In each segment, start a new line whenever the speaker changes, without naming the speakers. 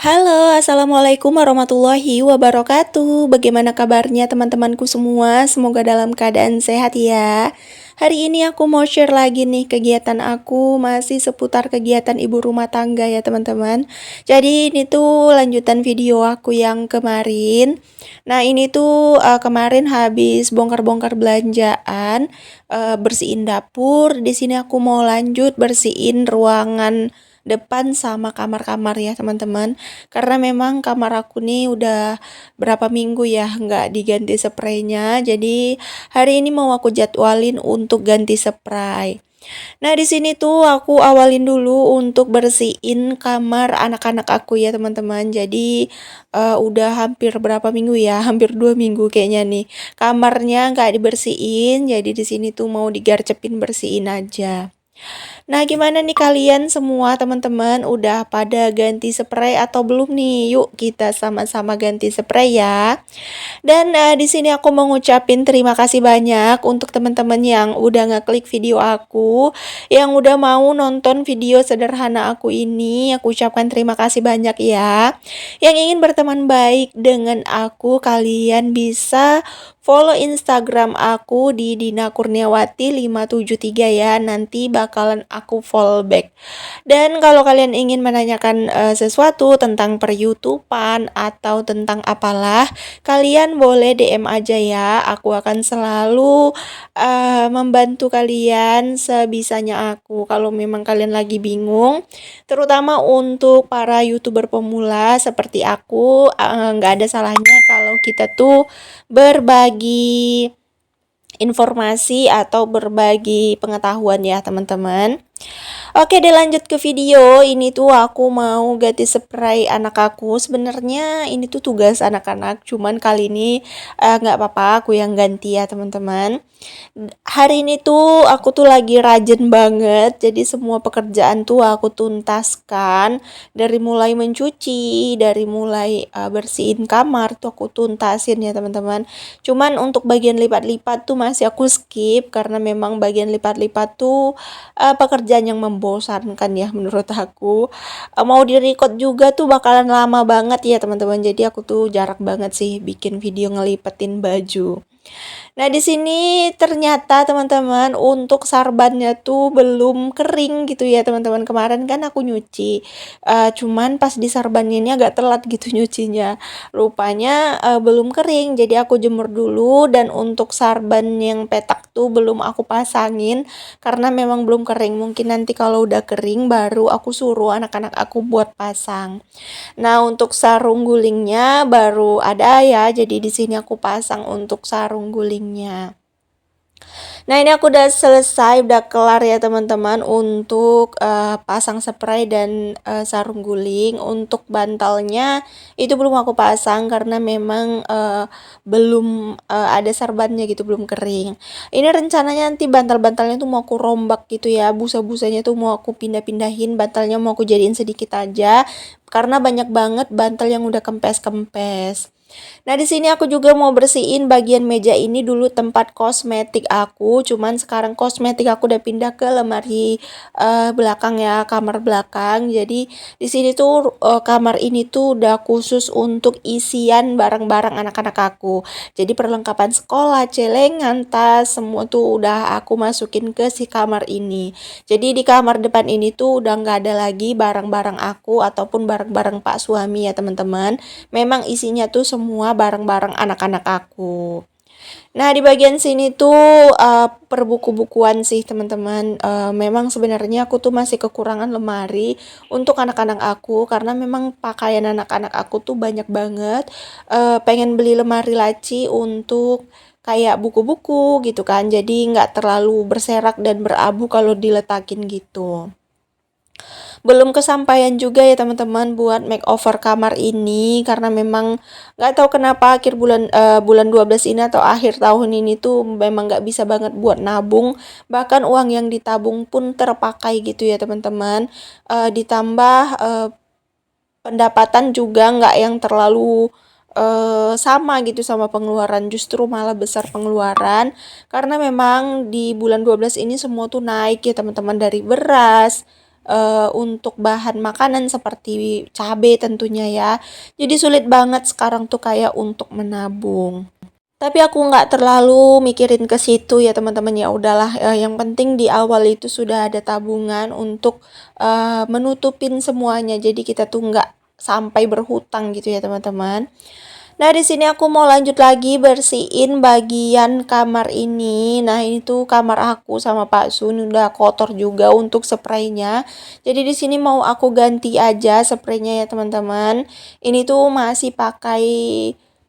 Halo, Assalamualaikum warahmatullahi wabarakatuh. Bagaimana kabarnya teman-temanku semua? Semoga dalam keadaan sehat ya. Hari ini aku mau share lagi nih kegiatan aku masih seputar kegiatan ibu rumah tangga ya teman-teman. Jadi ini tuh lanjutan video aku yang kemarin. Nah ini tuh kemarin habis bongkar-bongkar belanjaan, bersihin dapur. Di sini aku mau lanjut bersihin ruangan depan sama kamar-kamar ya teman-teman, karena memang kamar aku nih udah berapa minggu ya nggak diganti spraynya, jadi hari ini mau aku jadwalin untuk ganti spray. Nah di sini tuh aku awalin dulu untuk bersihin kamar anak-anak aku ya teman-teman. Jadi udah hampir berapa minggu ya, hampir 2 minggu kayaknya nih kamarnya nggak dibersihin, jadi di sini tuh mau digarcepin bersihin aja. Nah, gimana nih kalian semua teman-teman udah pada ganti spray atau belum nih? Yuk kita sama-sama ganti spray ya. Dan di sini aku mau ngucapin terima kasih banyak untuk teman-teman yang udah ngeklik video aku, yang udah mau nonton video sederhana aku ini. Aku ucapkan terima kasih banyak ya. Yang ingin berteman baik dengan aku, kalian bisa follow Instagram aku di Dina Kurniawati 573 ya. Nanti bakalan aku follow back. Dan kalau kalian ingin menanyakan sesuatu tentang per-YouTubean atau tentang apalah, kalian boleh DM aja ya. Aku akan selalu membantu kalian sebisanya aku. Kalau memang kalian lagi bingung, terutama untuk para YouTuber pemula seperti aku, nggak ada salahnya kalau kita tuh berbagi informasi atau berbagi pengetahuan ya teman-teman. Oke deh lanjut ke video. Ini tuh aku mau ganti spray anak aku. Sebenarnya ini tuh tugas anak-anak, cuman kali ini nggak apa-apa aku yang ganti ya teman-teman. Hari ini tuh aku tuh lagi rajin banget, jadi semua pekerjaan tuh aku tuntaskan, dari mulai mencuci, dari mulai bersihin kamar tuh aku tuntasin ya teman-teman. Cuman untuk bagian lipat-lipat tuh masih aku skip karena memang bagian lipat-lipat tuh pekerjaan yang membosankan ya menurut aku. Mau di-record juga tuh bakalan lama banget ya teman-teman. Jadi aku tuh jarak banget sih bikin video ngelipetin baju. Nah, di sini ternyata teman-teman untuk sarbannya tuh belum kering gitu ya teman-teman. Kemarin kan aku nyuci, cuman pas di sarbannya ini agak telat gitu nyucinya. Rupanya belum kering, jadi aku jemur dulu. Dan untuk sarban yang petak tuh belum aku pasangin karena memang belum kering. Mungkin nanti kalau udah kering baru aku suruh anak-anak aku buat pasang. Nah, untuk sarung gulingnya baru ada ya. Jadi di sini aku pasang untuk sarung gulingnya. Nah, ini aku udah selesai, udah kelar ya teman-teman untuk pasang spray dan sarung guling. Untuk bantalnya itu belum aku pasang karena memang belum ada sarbannya gitu, belum kering. Ini rencananya nanti bantal-bantalnya tuh mau aku rombak gitu ya, busa-busanya tuh mau aku pindah-pindahin, bantalnya mau aku jadiin sedikit aja karena banyak banget bantal yang udah kempes-kempes. Nah, di sini aku juga mau bersihin bagian meja ini dulu tempat kosmetik aku, cuman sekarang kosmetik aku udah pindah ke lemari belakang ya, kamar belakang. Jadi di sini tuh kamar ini tuh udah khusus untuk isian barang-barang anak-anak aku. Jadi perlengkapan sekolah, celengan, tas, semua tuh udah aku masukin ke si kamar ini. Jadi di kamar depan ini tuh udah nggak ada lagi barang-barang aku ataupun barang-barang Pak suami ya teman-teman. Memang isinya tuh semua barang-barang anak-anak aku. Nah, di bagian sini tuh perbuku-bukuan sih teman-teman. Memang sebenarnya aku tuh masih kekurangan lemari untuk anak-anak aku karena memang pakaian anak-anak aku tuh banyak banget. Pengen beli lemari laci untuk kayak buku-buku gitu kan. Jadi nggak terlalu berserak dan berabu kalau diletakin gitu. Belum kesampaian juga ya teman-teman buat makeover kamar ini karena memang nggak tahu kenapa akhir bulan 12 ini atau akhir tahun ini tuh memang nggak bisa banget buat nabung, bahkan uang yang ditabung pun terpakai gitu ya teman-teman. Ditambah pendapatan juga nggak yang terlalu sama gitu sama pengeluaran, justru malah besar pengeluaran karena memang di bulan 12 ini semua tuh naik ya teman-teman, dari beras, untuk bahan makanan seperti cabai tentunya ya. Jadi sulit banget sekarang tuh kayak untuk menabung. Tapi aku nggak terlalu mikirin ke situ ya teman-teman, ya udahlah, yang penting di awal itu sudah ada tabungan untuk menutupin semuanya. Jadi kita tuh nggak sampai berhutang gitu ya teman-teman. Nah, di sini aku mau lanjut lagi bersihin bagian kamar ini. Nah, ini tuh kamar aku sama Pak Sun udah kotor juga untuk spraynya. Jadi di sini mau aku ganti aja spraynya ya teman-teman. Ini tuh masih pakai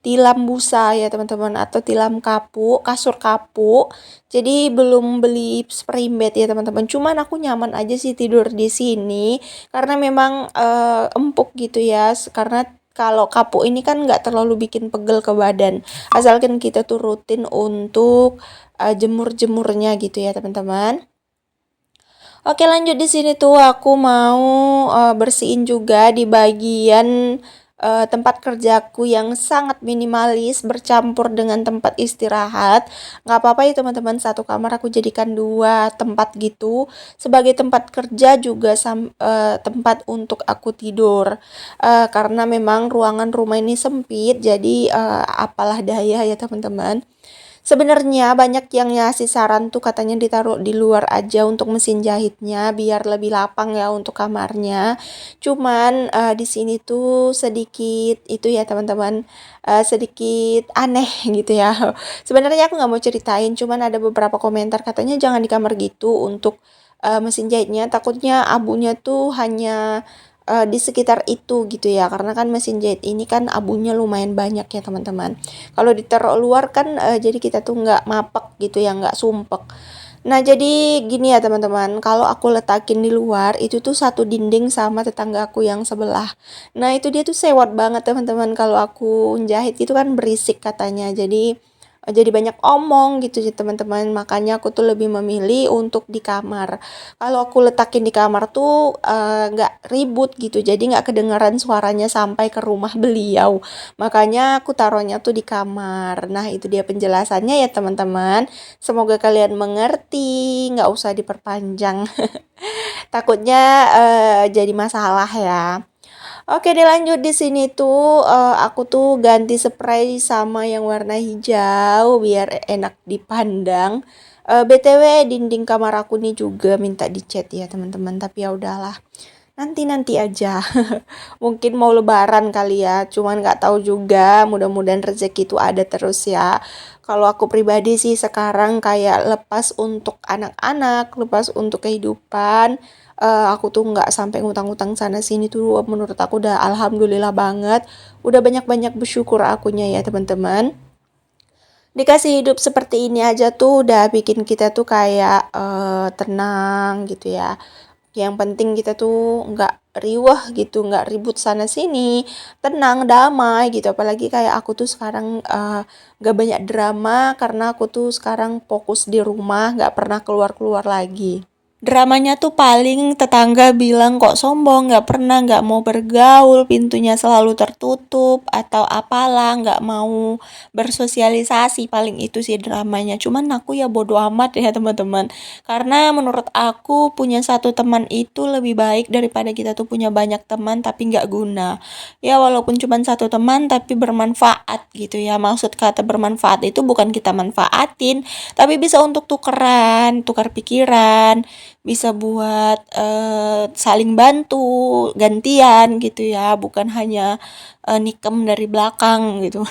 tilam busa ya teman-teman, atau tilam kapuk, kasur kapuk. Jadi belum beli spray bed ya teman-teman. Cuman aku nyaman aja sih tidur di sini karena memang empuk gitu ya. Karena kalau kapuk ini kan nggak terlalu bikin pegel ke badan, asalkan kita tuh rutin untuk jemur-jemurnya gitu ya teman-teman. Oke, lanjut di sini tuh aku mau bersihin juga di bagian tempat kerjaku yang sangat minimalis bercampur dengan tempat istirahat. Nggak apa-apa ya teman-teman, satu kamar aku jadikan dua tempat gitu sebagai tempat kerja juga tempat untuk aku tidur. Karena memang ruangan rumah ini sempit, jadi apalah daya ya teman-teman. Sebenarnya banyak yang ngasih saran tuh katanya ditaruh di luar aja untuk mesin jahitnya biar lebih lapang ya untuk kamarnya. Cuman di sini tuh sedikit itu ya teman-teman, sedikit aneh gitu ya. Sebenarnya aku nggak mau ceritain, cuman ada beberapa komentar katanya jangan di kamar gitu untuk mesin jahitnya, takutnya abunya tuh hanya di sekitar itu gitu ya, karena kan mesin jahit ini kan abunya lumayan banyak ya teman-teman. Kalau ditaruh luar kan jadi kita tuh nggak mapek gitu ya, nggak sumpek. Nah, jadi gini ya teman-teman, kalau aku letakin di luar itu tuh satu dinding sama tetangga aku yang sebelah. Nah, itu dia tuh sewot banget teman-teman, kalau aku jahit itu kan berisik katanya. Jadi banyak omong gitu sih teman-teman, makanya aku tuh lebih memilih untuk di kamar. Kalau aku letakin di kamar tuh nggak ribut gitu, jadi nggak kedengaran suaranya sampai ke rumah beliau. Makanya aku taruhnya tuh di kamar. Nah, itu dia penjelasannya ya teman-teman. Semoga kalian mengerti, nggak usah diperpanjang. Takutnya jadi masalah ya. Oke, dilanjut di sini tuh aku tuh ganti spray sama yang warna hijau biar enak dipandang. BTW dinding kamar aku nih juga minta dicat ya teman-teman, tapi ya udahlah. Nanti aja. Mungkin mau lebaran kali ya, cuman nggak tahu juga. Mudah-mudahan rezeki itu ada terus ya. Kalau aku pribadi sih sekarang kayak lepas untuk anak-anak, lepas untuk kehidupan. Aku tuh nggak sampai ngutang-ngutang sana sini tuh menurut aku udah alhamdulillah banget. Udah banyak-banyak bersyukur akunya ya teman-teman. Dikasih hidup seperti ini aja tuh udah bikin kita tuh kayak tenang gitu ya. Yang penting kita tuh nggak riweh gitu, nggak ribut sana sini, tenang, damai gitu. Apalagi kayak aku tuh sekarang nggak banyak drama karena aku tuh sekarang fokus di rumah, nggak pernah keluar-keluar lagi. Dramanya tuh paling tetangga bilang kok sombong, nggak mau bergaul, pintunya selalu tertutup, atau apalah, nggak mau bersosialisasi, paling itu sih dramanya. Cuman aku ya bodo amat ya teman-teman. Karena menurut aku punya satu teman itu lebih baik daripada kita tuh punya banyak teman tapi nggak guna. Ya walaupun cuma satu teman tapi bermanfaat gitu ya. Maksud kata bermanfaat itu bukan kita manfaatin, tapi bisa untuk tukar pikiran, bisa buat saling bantu, gantian gitu ya, bukan hanya nikem dari belakang gitu.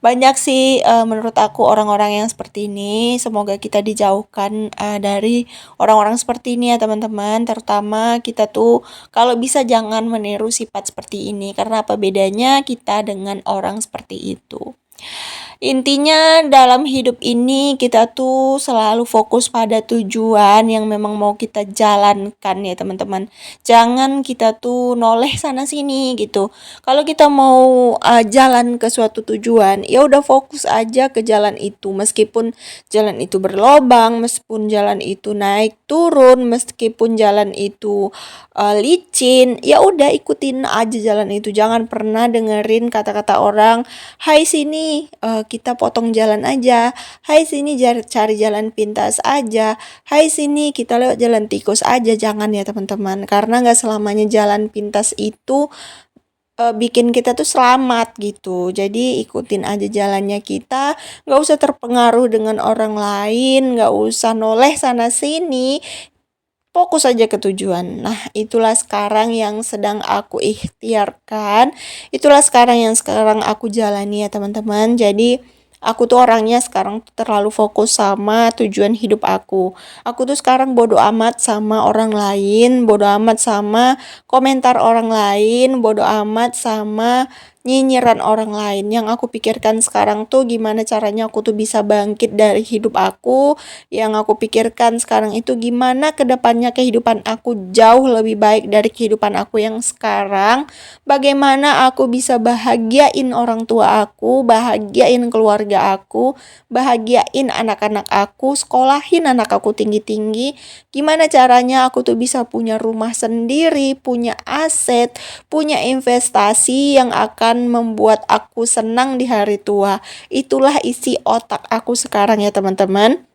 Banyak sih menurut aku orang-orang yang seperti ini. Semoga kita dijauhkan dari orang-orang seperti ini ya teman-teman. Terutama kita tuh kalau bisa jangan meniru sifat seperti ini. Karena apa bedanya kita dengan orang seperti itu? Intinya dalam hidup ini kita tuh selalu fokus pada tujuan yang memang mau kita jalankan ya teman-teman. Jangan kita tuh noleh sana sini gitu. Kalau kita mau jalan ke suatu tujuan, ya udah fokus aja ke jalan itu. Meskipun jalan itu berlobang, meskipun jalan itu naik turun, meskipun jalan itu licin, ya udah ikutin aja jalan itu. Jangan pernah dengerin kata-kata orang, "Hai sini, kita potong jalan aja. Hai sini cari jalan pintas aja. Hai sini kita lewat jalan tikus aja. Jangan ya teman-teman, karena nggak selamanya jalan pintas itu bikin kita tuh selamat gitu. Jadi ikutin aja jalannya kita, nggak usah terpengaruh dengan orang lain, nggak usah noleh sana sini, fokus aja ke tujuan. Nah, itulah sekarang yang sedang aku ikhtiarkan, itulah sekarang yang sekarang aku jalani ya teman-teman. Jadi aku tuh orangnya sekarang tuh terlalu fokus sama tujuan hidup aku. Aku tuh sekarang bodo amat sama orang lain, bodo amat sama komentar orang lain, bodo amat sama nyinyiran orang lain. Yang aku pikirkan sekarang tuh gimana caranya aku tuh bisa bangkit dari hidup aku. Yang aku pikirkan sekarang itu gimana kedepannya kehidupan aku jauh lebih baik dari kehidupan aku yang sekarang. Bagaimana aku bisa bahagiain orang tua aku, bahagiain keluarga aku, bahagiain anak-anak aku, sekolahin anak aku tinggi-tinggi. Gimana caranya aku tuh bisa punya rumah sendiri, punya aset, punya investasi yang akan membuat aku senang di hari tua. Itulah isi otak aku sekarang ya teman-teman.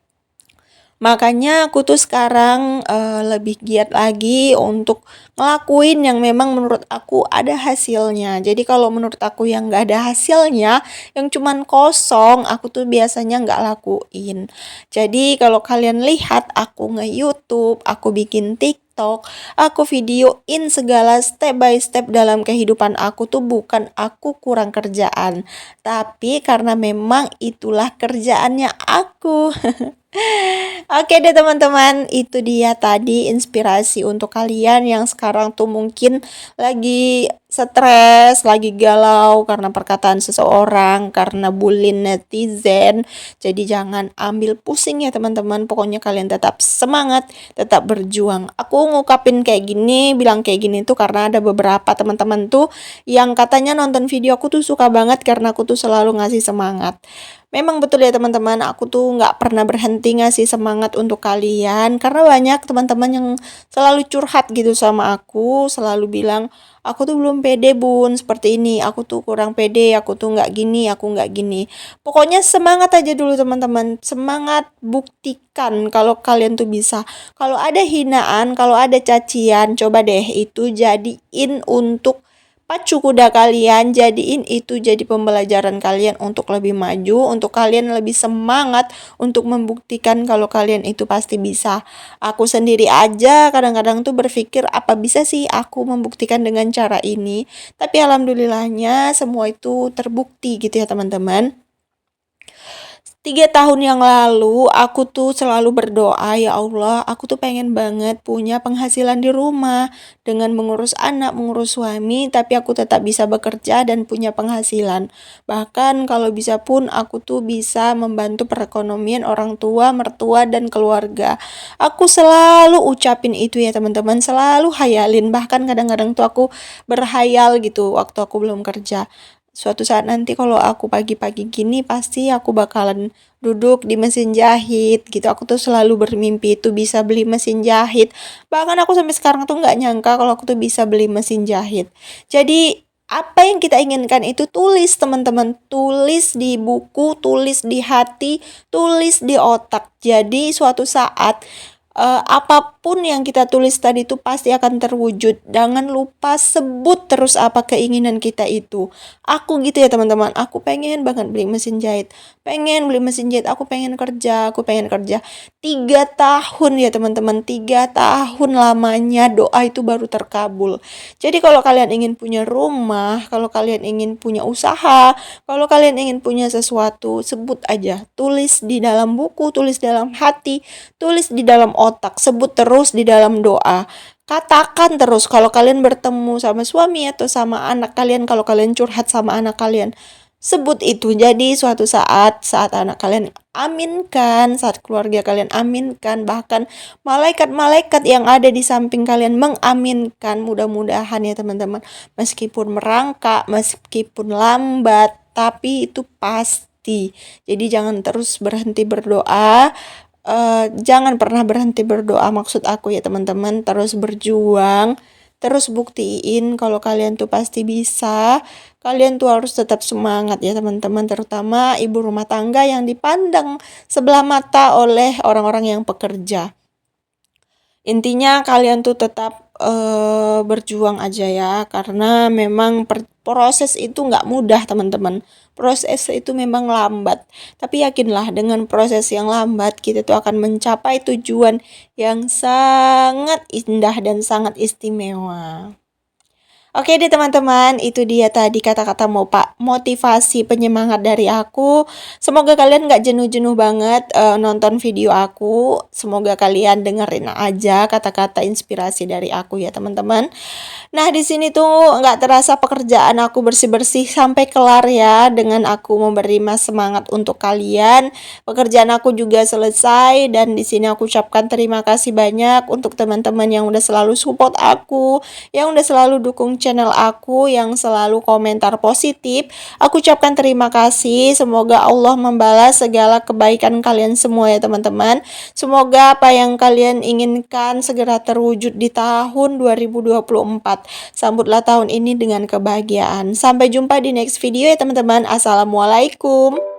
Makanya aku tuh sekarang lebih giat lagi untuk ngelakuin yang memang menurut aku ada hasilnya. Jadi kalau menurut aku yang nggak ada hasilnya, yang cuman kosong, aku tuh biasanya nggak lakuin. Jadi kalau kalian lihat aku nge-YouTube, aku bikin TikTok, aku videoin segala step by step dalam kehidupan aku tuh bukan aku kurang kerjaan, tapi karena memang itulah kerjaannya aku. Oke deh teman-teman, itu dia tadi inspirasi untuk kalian yang sekarang tuh mungkin lagi stres, lagi galau karena perkataan seseorang, karena bully netizen. Jadi jangan ambil pusing ya teman-teman, pokoknya kalian tetap semangat, tetap berjuang. Aku ngungkapin kayak gini, bilang kayak gini tuh karena ada beberapa teman-teman tuh yang katanya nonton video aku tuh suka banget karena aku tuh selalu ngasih semangat. Memang betul ya teman-teman, aku tuh nggak pernah berhenti ngasih semangat untuk kalian karena banyak teman-teman yang selalu curhat gitu sama aku, selalu bilang, aku tuh belum pede bun, seperti ini, aku tuh kurang pede, aku tuh nggak gini, aku nggak gini. Pokoknya semangat aja dulu teman-teman, semangat buktikan kalau kalian tuh bisa. Kalau ada hinaan, kalau ada cacian, coba deh itu jadiin untuk pacu kuda kalian, jadiin itu jadi pembelajaran kalian untuk lebih maju, untuk kalian lebih semangat untuk membuktikan kalau kalian itu pasti bisa. Aku sendiri aja kadang-kadang tuh berpikir apa bisa sih aku membuktikan dengan cara ini, tapi alhamdulillahnya semua itu terbukti gitu ya teman-teman. 3 tahun yang lalu aku tuh selalu berdoa, ya Allah, aku tuh pengen banget punya penghasilan di rumah dengan mengurus anak, mengurus suami, tapi aku tetap bisa bekerja dan punya penghasilan. Bahkan kalau bisa pun aku tuh bisa membantu perekonomian orang tua, mertua, dan keluarga. Aku selalu ucapin itu ya teman-teman, selalu hayalin, bahkan kadang-kadang tuh aku berhayal gitu waktu aku belum kerja. Suatu saat nanti kalau aku pagi-pagi gini pasti aku bakalan duduk di mesin jahit gitu. Aku tuh selalu bermimpi itu bisa beli mesin jahit. Bahkan aku sampai sekarang tuh nggak nyangka kalau aku tuh bisa beli mesin jahit. Jadi apa yang kita inginkan itu tulis teman-teman, tulis di buku, tulis di hati, tulis di otak. Jadi suatu saat apapun yang kita tulis tadi itu pasti akan terwujud. Jangan lupa sebut terus apa keinginan kita itu. Aku gitu ya teman-teman, aku pengen banget beli mesin jahit. Pengen beli mesin jahit, aku pengen kerja, aku pengen kerja. 3 tahun ya teman-teman, 3 tahun lamanya doa itu baru terkabul. Jadi kalau kalian ingin punya rumah, kalau kalian ingin punya usaha, kalau kalian ingin punya sesuatu, sebut aja. Tulis di dalam buku, tulis dalam hati, tulis di dalam otak, sebut terus di dalam doa. Katakan terus kalau kalian bertemu sama suami atau sama anak kalian, kalau kalian curhat sama anak kalian, sebut itu. Jadi suatu saat anak kalian aminkan, saat keluarga kalian aminkan, bahkan malaikat-malaikat yang ada di samping kalian mengaminkan. Mudah-mudahan ya teman-teman, meskipun merangkak, meskipun lambat, tapi itu pasti. Jadi jangan terus berhenti berdoa. Jangan pernah berhenti berdoa, maksud aku ya teman-teman, terus berjuang, Terus buktiin kalau kalian tuh pasti bisa. Kalian tuh harus tetap semangat ya teman-teman, terutama ibu rumah tangga yang dipandang sebelah mata oleh orang-orang yang pekerja. Intinya kalian tuh tetap berjuang aja ya, karena memang proses itu nggak mudah teman-teman. Proses itu memang lambat, tapi yakinlah dengan proses yang lambat kita tuh akan mencapai tujuan yang sangat indah dan sangat istimewa. Oke deh teman-teman, itu dia tadi kata-kata motivasi penyemangat dari aku. Semoga kalian nggak jenuh-jenuh banget nonton video aku. Semoga kalian dengerin aja kata-kata inspirasi dari aku ya teman-teman. Nah, di sini tuh nggak terasa pekerjaan aku bersih-bersih sampai kelar ya, dengan aku memberi semangat untuk kalian. Pekerjaan aku juga selesai dan di sini aku ucapkan terima kasih banyak untuk teman-teman yang udah selalu support aku, yang udah selalu dukung channel aku, yang selalu komentar positif. Aku ucapkan terima kasih. Semoga Allah membalas segala kebaikan kalian semua ya teman-teman. Semoga apa yang kalian inginkan segera terwujud di tahun 2024. Sambutlah tahun ini dengan kebahagiaan. Sampai jumpa di next video ya teman-teman. Assalamualaikum.